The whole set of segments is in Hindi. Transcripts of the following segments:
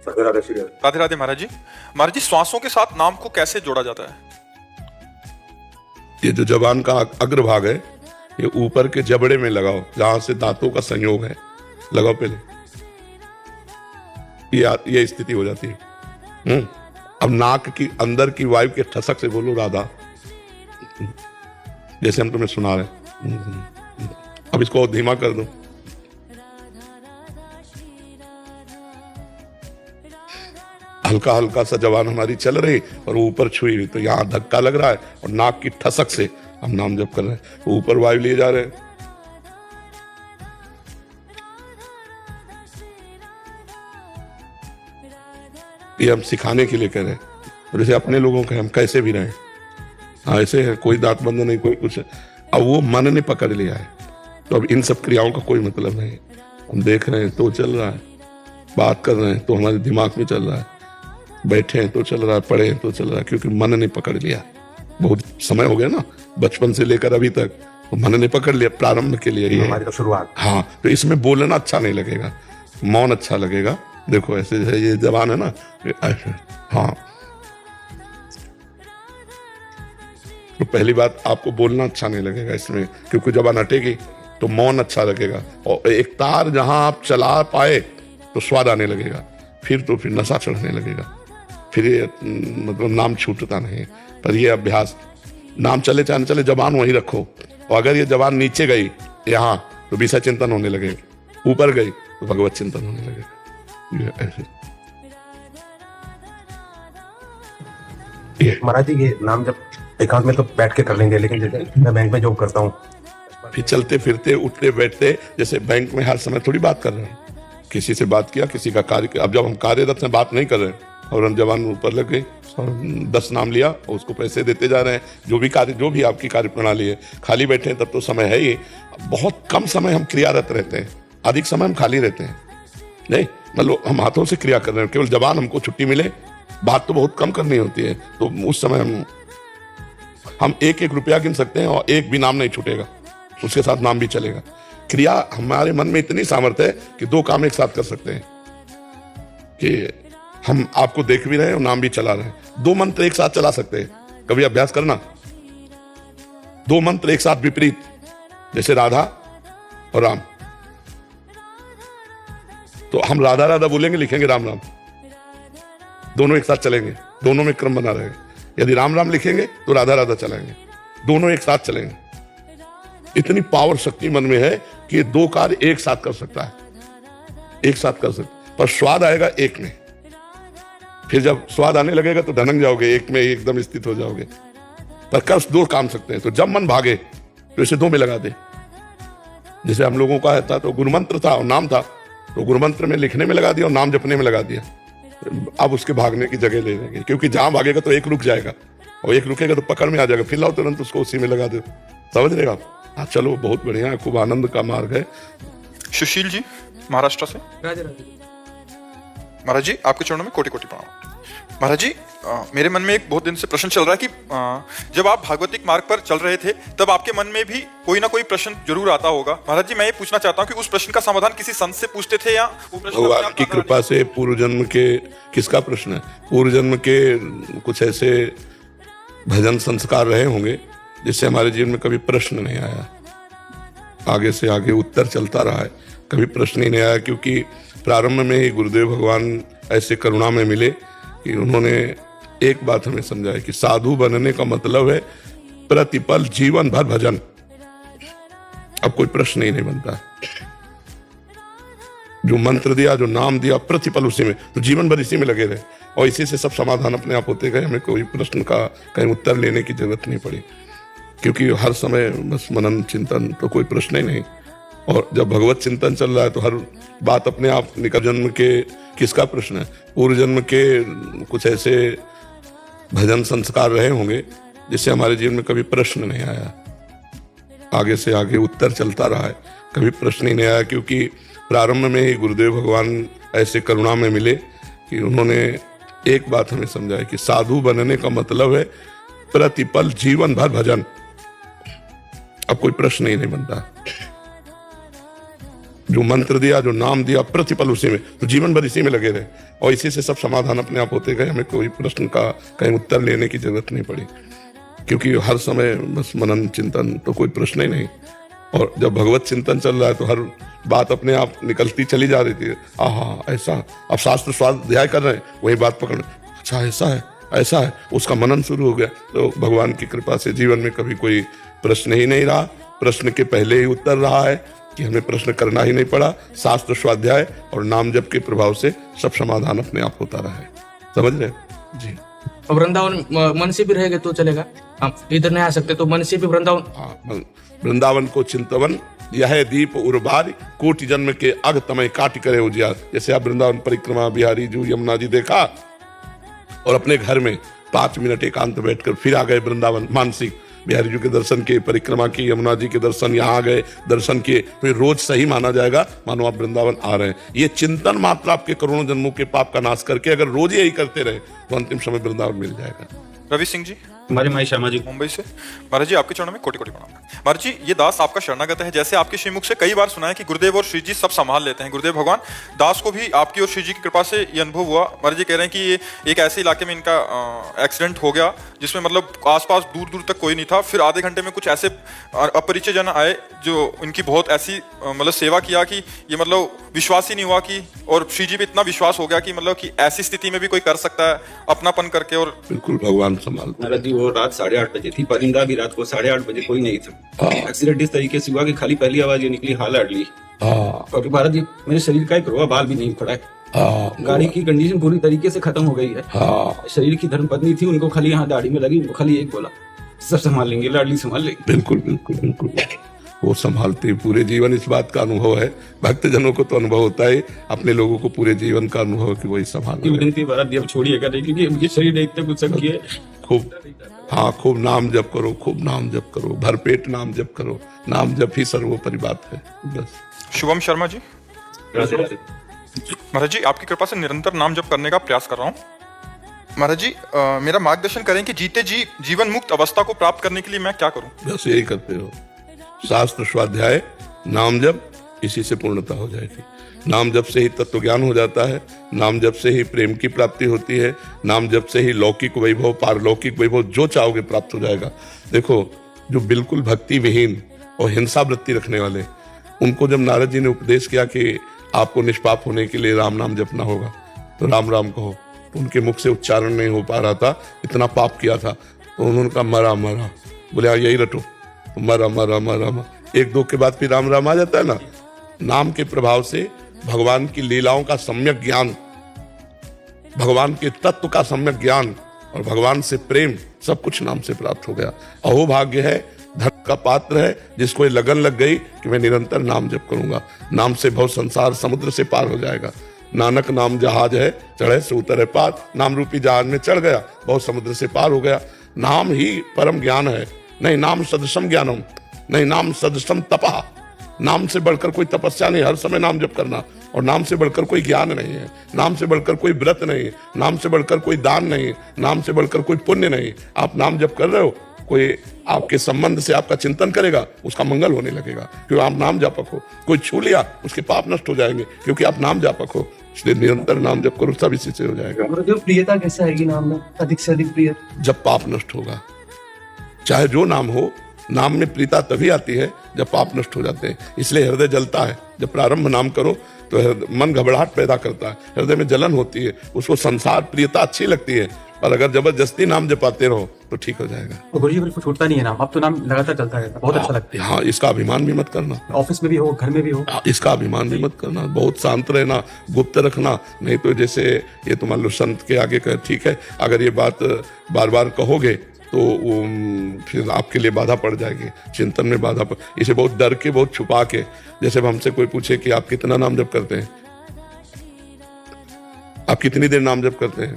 राधे राधे श्री राधे राधे महाराज जी। महाराज जी, श्वासों के साथ नाम को कैसे जोड़ा जाता है? ये जो जबान का अग्रभाग है, ये ऊपर के जबड़े में लगाओ, जहां से दांतों का संयोग है, लगाओ पहले। ये स्थिति हो जाती है। अब नाक की अंदर की वायु के ठसक से बोलो राधा, जैसे हम तुम्हें सुना रहे। अब इसको धीमा कर दो। हल्का हल्का सा जबान हमारी चल रही और ऊपर छुई हुई, तो यहां धक्का लग रहा है और नाक की ठसक से हम नाम जप कर रहे हैं, ऊपर वायु लिए जा रहे हैं। ये हम सिखाने के लिए कह रहे हैं, और जैसे अपने लोगों के हम कैसे भी रहें। हाँ, ऐसे है, कोई दांत बंद नहीं, कोई कुछ। अब वो मन ने पकड़ लिया है, तो अब इन सब क्रियाओं का कोई मतलब नहीं। हम देख रहे हैं तो चल रहा है, बात कर रहे हैं तो हमारे दिमाग में चल रहा है, बैठे हैं तो चल रहा है, पढ़े हैं तो चल रहा है, क्योंकि मन ने पकड़ लिया। बहुत समय हो गया ना, बचपन से लेकर अभी तक, तो मन ने पकड़ लिया। प्रारंभ के लिए ये हमारी तो शुरुआत। हाँ, तो इसमें बोलना अच्छा नहीं लगेगा, मौन अच्छा लगेगा। देखो ऐसे ये जबान है ना, ऐसे। हाँ, तो पहली बात, आपको बोलना अच्छा नहीं लगेगा इसमें, क्योंकि जबान हटेगी तो मौन अच्छा लगेगा। और एक तार जहां आप चला पाए तो स्वाद आने लगेगा, फिर तो फिर नशा चढ़ने लगेगा, फिर ये मतलब नाम छूटता नहीं। पर ये अभ्यास, नाम चले चाहे चले, जबान वहीं रखो। और अगर ये जबान नीचे गई यहाँ, तो विषय चिंतन होने लगेगा, ऊपर गई तो भगवत चिंतन होने लगेगा। ये ऐसे। महाराज जी, ये नाम जब एकांत में तो बैठ के कर लेंगे, लेकिन जैसे मैं बैंक में जॉब करता हूँ, फिर चलते फिरते उठते बैठते, जैसे बैंक में हर समय थोड़ी बात कर रहे हैं। किसी से बात किया, किसी का कार्य, अब जब हम कार्यरत में बात नहीं कर रहे हैं और हम जबान ऊपर लग गई और 10 नाम लिया और उसको पैसे देते जा रहे हैं, जो भी कार्य, जो भी आपकी कार्य प्रणाली है, खाली बैठे हैं तब तो समय है ही। बहुत कम समय हम क्रियारत रहते हैं, अधिक समय हम खाली रहते हैं। नहीं, मतलब हम हाथों से क्रिया कर रहे हैं, केवल जबान हमको छुट्टी मिले, बात तो बहुत कम करनी होती है, तो उस समय हम एक एक रुपया गिन सकते हैं और एक भी नाम नहीं छूटेगा, उसके साथ नाम भी चलेगा। क्रिया, हमारे मन में इतनी सामर्थ्य है कि 2 काम एक साथ कर सकते हैं, कि हम आपको देख भी रहे हैं और नाम भी चला रहे हैं। 2 मंत्र एक साथ चला सकते हैं, कभी अभ्यास करना। 2 मंत्र एक साथ विपरीत, जैसे राधा और राम, तो हम राधा राधा बोलेंगे, लिखेंगे राम राम, दोनों एक साथ चलेंगे, दोनों में क्रम बना रहेगा। यदि राम राम लिखेंगे तो राधा राधा चलाएंगे, दोनों एक साथ चलेंगे। इतनी पावर शक्ति मन में है कि 2 कार्य एक साथ कर सकता है, एक साथ कर सकता, पर स्वाद आएगा एक में। फिर जब स्वाद आने लगेगा तो धनक जाओगे, एक में एकदम स्थित हो जाओगे। पर कर 2 काम सकते हैं, तो जब मन भागे तो इसे 2 में लगा दे। जैसे हम लोगों का था, तो गुरुमंत्र था और नाम था, तो गुरुमंत्र में लिखने में लगा दिया और नाम जपने में लगा दिया। अब उसके भागने की जगह ले लेंगे, क्योंकि जहां भागेगा तो एक रुक जाएगा, और एक रुकेगा तो पकड़ में आ जाएगा, फिर लाओ तुरंत उसको उसी में लगा दो। समझ रहे आप? हाँ, चलो, बहुत बढ़िया है, खूब आनंद का मार्ग है। सुशील जी महाराष्ट्र से। महाराज जी, आपके चरणों में कोटि कोटि प्रणाम। महाराज जी, मेरे मन में एक बहुत दिन से प्रश्न चल रहा है कि जब आप भागवतिक मार्ग पर चल रहे थे, तब आपके मन में भी कोई ना कोई प्रश्न जरूर आता होगा। महाराज जी, मैं ये पूछना चाहता हूँ कि उस प्रश्न का समाधान किसी संत से पूछते थे, या वो प्रश्न भगवान की कृपा से पूर्व जन्म के, किसका प्रश्न है? पूर्व जन्म के कुछ ऐसे भजन संस्कार रहे होंगे जिससे हमारे जीवन में कभी प्रश्न नहीं आया। आगे से आगे उत्तर चलता रहा है, कभी प्रश्न ही नहीं आया, क्योंकि प्रारंभ में ही गुरुदेव भगवान ऐसे करुणा में मिले कि उन्होंने एक बात हमें समझाई कि साधु बनने का मतलब है प्रतिपल जीवन भर भजन। अब कोई प्रश्न ही नहीं बनता। जो मंत्र दिया, जो नाम दिया, प्रतिपल उसी में, तो जीवन भर इसी में लगे रहे, और इसी से सब समाधान अपने आप होते गए। हमें कोई प्रश्न का कहीं उत्तर लेने की जरूरत नहीं पड़ी, क्योंकि हर समय बस मनन चिंतन, तो कोई प्रश्न ही नहीं। और जब भगवत चिंतन चल रहा है तो हर बात अपने आप निकट जन्म के किसका प्रश्न है? पूर्व जन्म के कुछ ऐसे भजन संस्कार रहे होंगे जिससे हमारे जीवन में कभी प्रश्न नहीं आया। आगे से आगे उत्तर चलता रहा है, कभी प्रश्न ही नहीं आया, क्योंकि प्रारंभ में ही गुरुदेव भगवान ऐसे करुणा में मिले कि उन्होंने एक बात हमें समझाई कि साधु बनने का मतलब है प्रतिपल जीवन भर भजन। अब कोई प्रश्न ही नहीं बनता। जो मंत्र दिया, जो नाम दिया, प्रतिपल उसी में, तो जीवन भर इसी में लगे रहे और इसी से सब समाधान अपने आप होते गए। हमें कोई प्रश्न का कहीं उत्तर लेने की जरूरत नहीं पड़ी, क्योंकि हर समय बस मनन चिंतन, तो कोई प्रश्न ही नहीं। और जब भगवत चिंतन चल रहा है तो हर बात अपने आप निकलती चली जा रही थी। आहा, ऐसा, अब शास्त्र स्वाध्याय कर रहे हैं, वही बात पकड़, अच्छा ऐसा है, ऐसा है, उसका मनन शुरू हो गया। तो भगवान की कृपा से जीवन में कभी कोई प्रश्न ही नहीं रहा, प्रश्न के पहले ही उत्तर रहा है कि हमें प्रश्न करना ही नहीं पड़ा। शास्त्र स्वाध्याय और नाम जप के प्रभाव से सब समाधान अपने आप होता रहा है। समझ रहे जी। वृंदावन मन से भी रहेगा तो चलेगा, हम इधर नहीं आ सकते तो मन से भी वृंदावन। हाँ, वृंदावन को चिंतवन यह दीप उर्बार, कोटि जन्म के अग तमय काट करे उजियार। जैसे आप वृंदावन परिक्रमा, बिहारी जू, यमुना जी देखा और अपने घर में 5 मिनट एकांत बैठकर फिर आ गए वृंदावन, मानसिक बिहारी जी के दर्शन किए, परिक्रमा की, यमुना जी के दर्शन, यहाँ आ गए, दर्शन किए, फिर रोज सही माना जाएगा, मानो आप वृंदावन आ रहे हैं। ये चिंतन मात्र आपके करोड़ों जन्मों के पाप का नाश करके अगर रोज यही करते रहे तो अंतिम समय वृंदावन मिल जाएगा। रवि सिंह जी हमारे माई श्यामा जी मुंबई से। महाराज जी आपके चरणों में कोटि कोटि प्रणाम। महाराज जी ये दास आपका शरणागत है। जैसे आपके श्रीमुख से कई बार सुना है कि गुरुदेव और श्री जी सब संभाल लेते हैं, गुरुदेव भगवान, दास को भी आपकी और श्री जी की कृपा से ये अनुभव हुआ। महाराज जी कह रहे हैं कि ये एक ऐसे इलाके में इनका एक्सीडेंट हो गया जिसमें मतलब आसपास दूर दूर तक कोई नहीं था। फिर आधे घंटे में कुछ ऐसे अपरिचय जन आए जो इनकी बहुत ऐसी मतलब सेवा किया कि ये मतलब विश्वास ही नहीं हुआ कि, और श्री जी पे इतना विश्वास हो गया कि मतलब कि ऐसी स्थिति में भी कोई कर सकता है अपनापन करके। और बिल्कुल भगवान संभालते। महाराज जी वो रात 8:30 बजे थी, परिंदा भी रात को 8:30 बजे कोई नहीं था। एक्सीडेंट इस तरीके से हुआ कि खाली पहली आवाज ये निकली, हाल अड़ली। और महाराज जी मेरे शरीर का ही प्रभाव, बाल भी नहीं पड़ा है, गाड़ी की कंडीशन पूरी तरीके से खत्म हो गई है। शरीर की धर्मपत्नी थी, उनको खाली यहाँ दाढ़ी में लगी, उनको खाली एक बोला, सब संभाल लेंगे, लाडली संभाल लेंगे। बिल्कुल बिल्कुल बिल्कुल, वो संभालते पूरे जीवन। इस बात का अनुभव है, भक्तजनों को तो अनुभव होता है, अपने लोगों को पूरे जीवन का अनुभव है कि वही संभाल। विनती महाराज जी अब छोड़िएगा नहीं, क्योंकि मुझे शरीर देखते कुछ सब किए। खूब, हाँ, खूब नाम जप करो, खूब नाम जप करो, भरपेट नाम जप करो, नाम जप ही सर्वोपरि बात है बस। शुभम शर्मा जी। महाराज जी आपकी कृपा से निरंतर नाम जप करने का प्रयास कर रहा हूँ। महाराज जी मेरा मार्गदर्शन करें कि जीते जी जीवन मुक्त अवस्था को प्राप्त करने के लिए मैं क्या करूं? बस यही करते हो, शास्त्र स्वाध्याय, नाम जप, इसी से पूर्णता हो जाएगी। नाम जप से ही तत्व ज्ञान हो जाता है, नाम जप से ही प्रेम की प्राप्ति होती है, नाम जप से ही लौकिक वैभव, पारलौकिक वैभव जो चाहोगे प्राप्त हो जाएगा। देखो, जो बिल्कुल भक्ति विहीन और हिंसा वृत्ति रखने वाले, उनको जब नारद जी ने उपदेश किया कि आपको निष्पाप होने के लिए राम नाम जपना होगा, तो राम राम कहो, तो उनके मुख से उच्चारण नहीं हो पा रहा था, इतना पाप किया था। तो उन्होंने कहा मरा मरा, बोले हाँ यही रटो, तो मरा मरा मरा मरा, एक दो के बाद फिर राम राम आ जाता है ना। नाम के प्रभाव से भगवान की लीलाओं का सम्यक ज्ञान, भगवान के तत्व का सम्यक ज्ञान और भगवान से प्रेम, सब कुछ नाम से प्राप्त हो गया। अहोभाग्य है, धन का पात्र है जिसको ये लगन लग गई कि मैं निरंतर नाम जप करूंगा, नाम से भव संसार समुद्र से पार हो जाएगा। नानक नाम जहाज है, चढ़े से उतरे पार, नाम रूपी जहाज में चढ़ गया, बहुत समुद्र से पार हो गया। नाम ही परम ज्ञान है, नहीं नाम सदृशम ज्ञानम, नहीं नाम सदृशम तपः, नाम से बढ़कर कोई तपस्या नहीं, हर समय नाम जप करना। और नाम से बढ़कर कोई ज्ञान नहीं है, नाम से बढ़कर कोई व्रत नहीं है, नाम से बढ़कर कोई दान नहीं, नाम से बढ़कर कोई पुण्य नहीं। आप नाम जप कर रहे हो, कोई आपके संबंध से आपका चिंतन करेगा, उसका मंगल होने लगेगा, क्योंकि आप नाम जापक हो। कोई छू लिया, उसके पाप नष्ट हो जाएंगे, क्योंकि आप नाम जापक हो। इसलिए निरंतर नाम जप करो, सब इसी से हो जाएगा। प्रियता कैसे आएगी नाम में, अधिक से अधिक प्रिय? जब पाप नष्ट होगा, चाहे जो नाम हो, नाम में प्रीता तभी आती है जब पाप नष्ट हो जाते हैं। इसलिए हृदय जलता है, जब प्रारंभ नाम करो तो मन घबराहट पैदा करता है, हृदय में जलन होती है, उसको संसार प्रियता अच्छी लगती है, पर अगर जबरदस्ती नाम जपाते रहो तो ठीक हो जाएगा। तो गुरु जी बिल्कुल छूटता नहीं है नाम, अब तो नाम लगातार चलता है, बहुत अच्छा लगता है। हाँ, इसका अभिमान भी मत करना, ऑफिस में भी हो, घर में भी हो, इसका अभिमान भी मत करना, बहुत शांत रहना, गुप्त रखना। नहीं तो जैसे ये तो मान लो संत के आगे कह, ठीक है, अगर ये बात बार बार कहोगे तो फिर आपके लिए बाधा पड़ जाएगी, चिंतन में बाधा पड़। इसे बहुत डर के, बहुत छुपा के, जैसे हमसे कोई पूछे कि आप कितना नाम जप करते हैं, आप कितनी देर नाम जप करते हैं,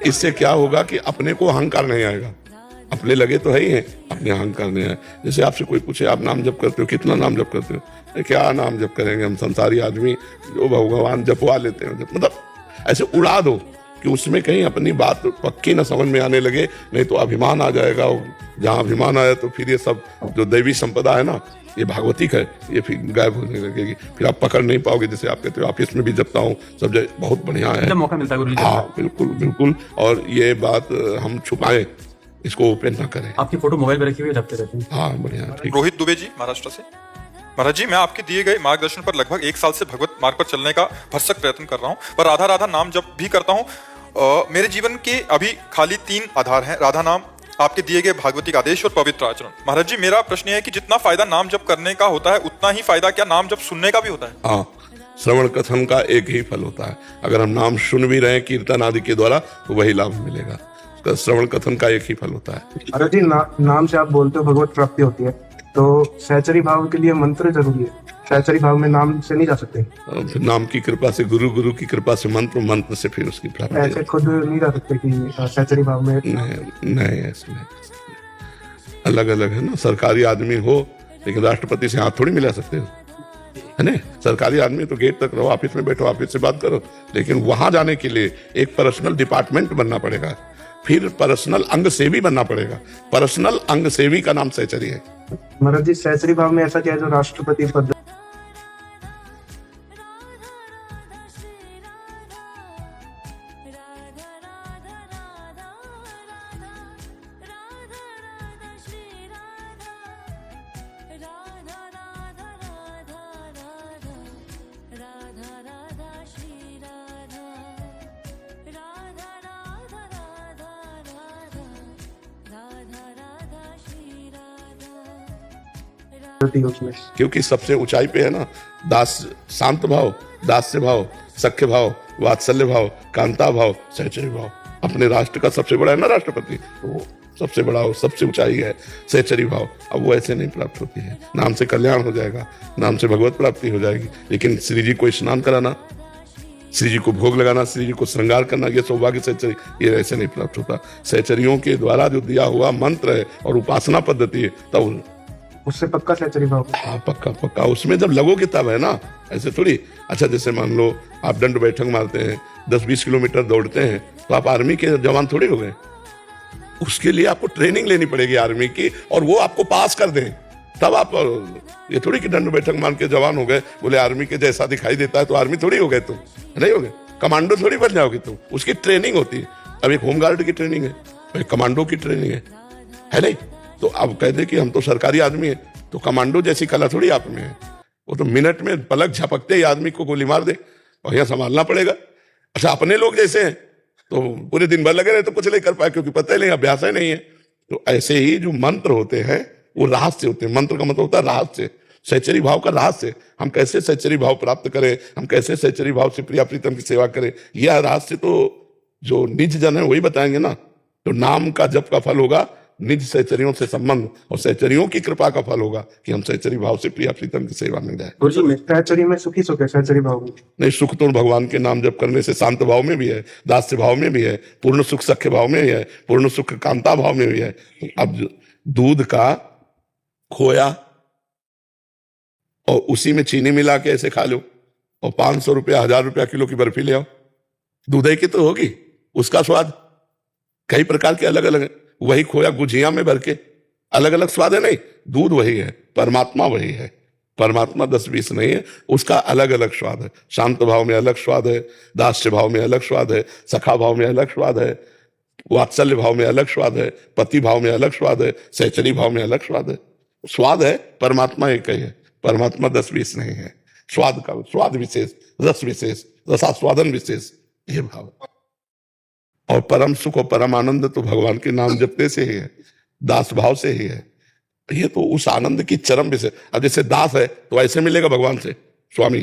इससे क्या होगा कि अपने को अहंकार नहीं आएगा। अपने लगे तो है ही है, अपने अहंकार नहीं आए। जैसे आपसे कोई पूछे आप नाम जप करते हो, कितना नाम जप करते हो, क्या नाम जप करेंगे हम संसारी आदमी, जो भगवान जपवा लेते हैं, मतलब ऐसे उड़ा दो कि उसमें कहीं अपनी बात पक्की न समझ में आने लगे, नहीं तो अभिमान आ जाएगा। जहाँ अभिमान आया तो फिर ये सब जो दैवी संपदा है ना, ये भागवतिक है, ये फिर गायब होने लगेगी, फिर आप पकड़ नहीं पाओगे। जैसे आप कहते हो ऑफिस में भी जपता हूँ, सब जगह बहुत बढ़िया है। जब मौका मिलता है गुरु जी, हाँ बिल्कुल बिल्कुल। और ये बात हम छुपाएं, इसको ओपन ना करें। आपकी फोटो मोबाइल पे रखी हुई है, जपते रहते हैं। हाँ बढ़िया, ठीक। रोहित दुबे जी महाराष्ट्र से। महाराज जी, मैं आपके दिए गए मार्गदर्शन पर लगभग 1 साल से भगवत मार्ग पर चलने का भरसक प्रयत्न कर रहा हूँ, पर राधा राधा नाम जब भी करता हूँ मेरे जीवन के अभी खाली 3 आधार हैं: राधा नाम, आपके दिए गए भागवतिक आदेश और पवित्र आचरण। महाराज जी, मेरा प्रश्न है कि जितना फायदा नाम जप करने का होता है, उतना ही फायदा क्या नाम जप सुनने का भी होता है? हाँ, श्रवण कथन का एक ही फल होता है। अगर हम नाम सुन भी रहे हैं कीर्तन आदि के द्वारा, तो वही लाभ मिलेगा। उसका श्रवण कथन का एक ही फल होता है। अरे जी, नाम से आप बोलते हो भगवत प्राप्ति होती है, तो सहचरी भाव के लिए मंत्र जरूरी है। सहचरी भाव में नाम से नहीं जा सकते। फिर नाम की कृपा से, गुरु की कृपा से, मंत्र से फिर उसकी प्राप्ति। ऐसे खुद नहीं जा सकते कि सहचरी भाव में। नहीं ऐसे नहीं, अलग अलग है ना। सरकारी आदमी हो लेकिन राष्ट्रपति से हाथ थोड़ी मिला सकते हो, है ना। सरकारी आदमी तो गेट तक रहो, ऑफिस में बैठो, ऑफिस से बात करो, लेकिन वहां जाने के लिए एक पर्सनल डिपार्टमेंट बनना पड़ेगा, फिर पर्सनल अंग सेवी बनना पड़ेगा। पर्सनल अंग सेवी का नाम सहचरी है। महाराज जी, सहचरी भाव में ऐसा क्या है जो राष्ट्रपति पद? उसमें क्योंकि सबसे ऊंचाई पे है ना दास, शांत भाव, दास्य भाव, सख्य भाव, वात्सल्य भाव, कांता भाव, सहचरी भाव। अपने राष्ट्र का सबसे बड़ा है ना राष्ट्रपति, वो सबसे बड़ा और सबसे ऊंचाई है सहचरी भाव। अब वो ऐसे नहीं प्राप्त होती है। नाम से कल्याण हो जाएगा, नाम से भगवत प्राप्ति हो जाएगी, लेकिन श्री जी को स्नान कराना, श्री जी को भोग लगाना, श्री जी को श्रृंगार करना, ये सौभाग्य सहचरी, ये ऐसे नहीं प्राप्त होता। सहचरियों के द्वारा जो दिया हुआ मंत्र है और उपासना पद्धति है, तब उससे पक्का सहचरी भाव। हाँ पक्का पक्का। उसमें जब लगोगे तब है ना, ऐसे थोड़ी। अच्छा, जैसे मान लो आप दंड बैठक मारते हैं, 10-20 किलोमीटर दौड़ते हैं, तो आप आर्मी के जवान थोड़ी हो गए। उसके लिए आपको ट्रेनिंग लेनी पड़ेगी आर्मी की, और वो आपको पास कर दें, तब आप। ये थोड़ी कि दंड बैठक मान के जवान हो गए, बोले आर्मी के जैसा दिखाई देता है तो आर्मी थोड़ी हो गए तुम, नहीं हो गए। कमांडो थोड़ी बन जाओगे तुम, उसकी ट्रेनिंग होती है। अब एक होमगार्ड की ट्रेनिंग है, एक कमांडो की ट्रेनिंग है नहीं। तो अब कह दे कि हम तो सरकारी आदमी है, तो कमांडो जैसी कला थोड़ी आप में है। वो तो मिनट में पलक झपकते ही आदमी को गोली मार दे, और यहाँ संभालना पड़ेगा। अच्छा, अपने लोग जैसे हैं तो पूरे दिन भर लगे रहे तो कुछ नहीं कर पाए, क्योंकि पता ही नहीं, अभ्यास ही नहीं है। तो ऐसे ही जो मंत्र होते हैं वो रहस्य होते हैं। मंत्र का मतलब होता है रहस्य, सहचरी भाव का रहस्य। हम कैसे सहचरी भाव प्राप्त करें, हम कैसे सहचरी भाव से प्रिया प्रीतम की सेवा करें, यह रहस्य तो जो निज जन है वही बताएंगे ना। तो नाम का जप का फल होगा निज सहचरियों से संबंध, और सहचरियों की कृपा का फल होगा कि हम सहचरी भाव से प्रिया प्रीतम की सेवा में जाए। सहचरी में सुखी सुख है, सहचरी भाव में नहीं। सुख तो भगवान के नाम जप करने से शांत भाव में भी है, दास्य भाव में भी है, पूर्ण सुख सख्य भाव में भी है, पूर्ण सुख कांता भाव में भी है। अब दूध का खोया और उसी में चीनी मिला के ऐसे खा लो, और 500 रुपया 1000 रुपया किलो की बर्फी ले आओ, दूध की तो होगी, उसका स्वाद कई प्रकार के अलग अलग है। वही खोया गुझिया में भर के, अलग अलग स्वाद है नहीं, दूध वही है, परमात्मा वही है। परमात्मा 10-20 नहीं है, उसका अलग अलग स्वाद है। शांत भाव में अलग स्वाद है, दास्य भाव में अलग स्वाद है, सखा भाव में अलग स्वाद है, वात्सल्य भाव में अलग स्वाद है, पति भाव में अलग स्वाद है, सहचरी भाव में अलग स्वाद है। स्वाद है, परमात्मा एक ही है, परमात्मा 10-20 नहीं है। स्वाद का स्वाद विशेष, रस विशेष, रसास्वादन विशेष, ये भाव। और परम सुख और परम आनंद तो भगवान के नाम जपने से ही है, दास भाव से ही है। ये तो उस आनंद की चरम विषय। अब जैसे दास है तो ऐसे मिलेगा भगवान से, स्वामी,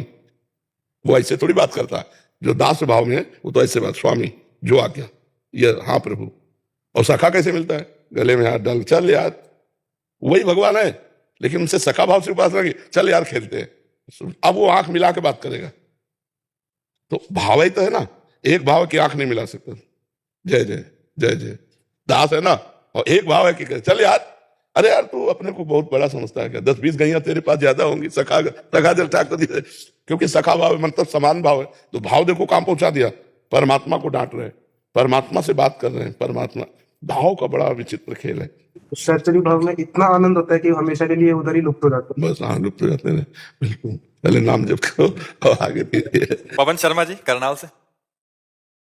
वो ऐसे थोड़ी बात करता है। जो दास भाव में है वो तो ऐसे बात, स्वामी जो आज्ञा, ये हाँ प्रभु। और सखा कैसे मिलता है, गले में हाथ डाल, चल यार, वही भगवान है, लेकिन उनसे सखा भाव से उपासना की, चल यार खेलते हैं। अब वो आंख मिला के बात करेगा, तो भाव ही तो है ना। एक भाव की आंख नहीं मिला सकता, जय जय जय जय, दास है ना। और एक भाव है कि चल यार, अरे यार तू अपने को बहुत बड़ा समझता है क्या, 10-20 गैया तेरे पास ज्यादा होंगी, सखा जल ठाक दी, क्योंकि सखा भाव है, मतलब समान भाव है। तो भाव देखो कहां पहुंचा दिया, परमात्मा को डांट रहे हैं, परमात्मा से बात कर रहे हैं। परमात्मा भाव का बड़ा विचित्र खेल है। सहचरी भाव में इतना आनंद होता है कि हमेशा के लिए उधर ही लुप्त हो जाते हैं। बस लुप्त हो जाते हैं, बिल्कुल। पहले नाम जप करो और आगे धीरे। पवन शर्मा जी करनाल से।